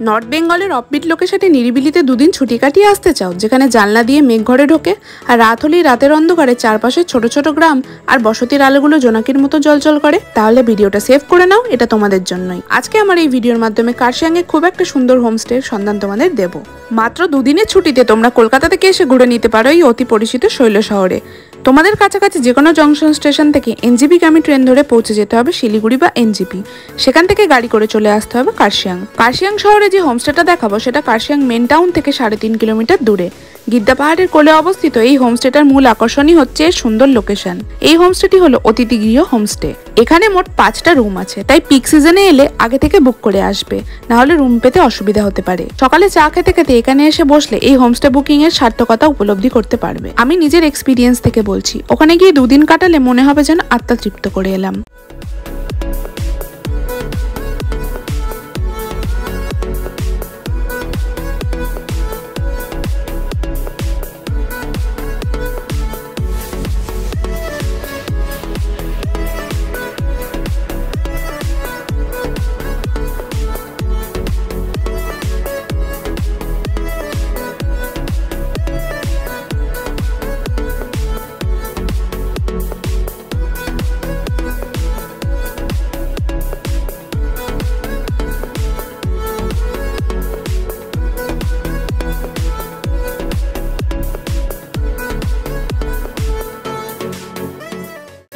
North বেঙ্গলের offbeat লোকেশনে নিরিবিলিতে দুদিন ছুটি কাটিয়ে আসতে চাও, যেখানে জানলা দিয়ে মেঘ ঘরে ঢোকে আর রাত হলেই রাতের অন্ধকারে চারপাশে ছোট ছোট গ্রাম আর বসতির আলোগুলো জোনাকির মতো জলজল করে, তাহলে ভিডিওটা সেভ করে নাও, এটা তোমাদের জন্যই। আজকে আমার এই ভিডিওর মাধ্যমে কার্শিয়াংয়ে খুব একটা সুন্দর হোমস্টের সন্ধান তোমাদের দেব। মাত্র দুদিনের ছুটিতে তোমরা কলকাতা থেকে এসে ঘুরে নিতে পারো এই অতি পরিচিত শৈল শহরে। তোমাদের কাছাকাছি যে কোনো জংশন স্টেশন থেকে এনজিপিগামী ট্রেন ধরে পৌঁছে যেতে হবে শিলিগুড়ি বা এনজিপি। সেখান থেকে গাড়ি করে চলে আসতে হবে কার্শিয়াং। কার্শিয়াং শহরে যে হোমস্টেটা দেখাবো সেটা কার্শিয়াং মেন টাউন থেকে 3.5 কিলোমিটার দূরে গিদ্দা পাহাড়ের কোলে অবস্থিত। এই হোমস্টেটার মূল আকর্ষণই হচ্ছে এর সুন্দর লোকেশন। এই হোমস্টেটি হলো অতিথিগৃহ হোমস্টে। এখানে মোট 5টা রুম আছে, তাই পিক সিজনে এলে আগে থেকে বুক করে আসবে, না হলে রুম পেতে অসুবিধা হতে পারে। সকালে চা খেতে খেতে এখানে এসে বসলে এই হোমস্টে বুকিং এর সার্থকতা উপলব্ধি করতে পারবে। আমি নিজের এক্সপিরিয়েন্স থেকে বলছি, ওখানে গিয়ে 2 দিন কাটালে মনে হবে যেন আত্মা তৃপ্ত করে এলাম।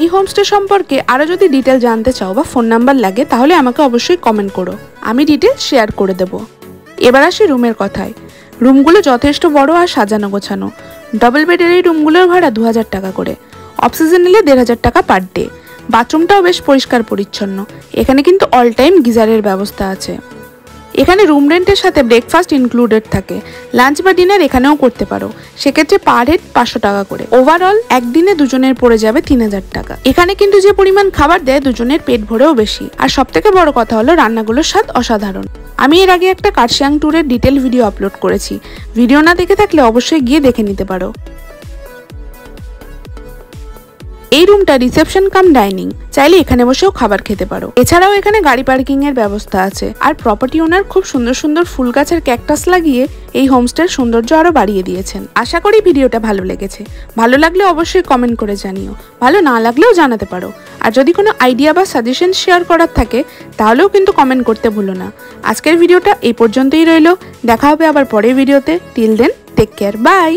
এই হোমস্টে সম্পর্কে আরো যদি ডিটেল জানতে চাও বা ফোন নাম্বার লাগে তাহলে আমাকে অবশ্যই কমেন্ট করো, আমি ডিটেল শেয়ার করে দেব। এবার আসি রুমের কথায়। রুমগুলো যথেষ্ট বড় আর সাজানো গোছানো। ডাবল বেডের এই রুমগুলোর ভাড়া 2000 টাকা করে, অফ সিজন নিলে 1500 টাকা পার ডে। বাথরুমটাও বেশ পরিষ্কার পরিচ্ছন্ন। এখানে কিন্তু অল টাইম গিজারের ব্যবস্থা আছে। এখানে রুম রেন্টের সাথে ব্রেকফাস্ট ইনক্লুডেড থাকে। লাঞ্চ বা ডিনার এখানেও করতে পারো, সেক্ষেত্রে পার হেড 500 টাকা করে। ওভারঅল একদিনে দুজনের পড়ে যাবে 3000 টাকা। এখানে কিন্তু যে পরিমাণ খাবার দেয় দুজনের পেট ভরেও বেশি। আর সব থেকে বড় কথা হলো রান্নাগুলোর স্বাদ অসাধারণ। আমি এর আগে একটা কার্শিয়াং ট্যুরের ডিটেল ভিডিও আপলোড করেছি, ভিডিও না দেখে থাকলে অবশ্যই গিয়ে দেখে নিতে পারো। এই রুমটা রিসেপশন কাম ডাইনিং, চাইলে এখানে বসেও খাবার খেতে পারো। এছাড়াও এখানে গাড়ি পার্কিং এর ব্যবস্থা আছে। আর প্রপার্টি ওনার খুব সুন্দর সুন্দর ফুল গাছের ক্যাকটাস লাগিয়ে এই হোমস্টের সৌন্দর্য আরো বাড়িয়ে দিয়েছেন। আশা করি ভিডিওটা ভালো লেগেছে। ভালো লাগলে অবশ্যই কমেন্ট করে জানিও, ভালো না লাগলেও জানাতে পারো। আর যদি কোনো আইডিয়া বা সাজেশন শেয়ার করার থাকে তাহলেও কিন্তু কমেন্ট করতে ভুলো না। আজকের ভিডিওটা এই পর্যন্তই রইলো, দেখা হবে আবার পরের ভিডিওতে। Till then take care, by.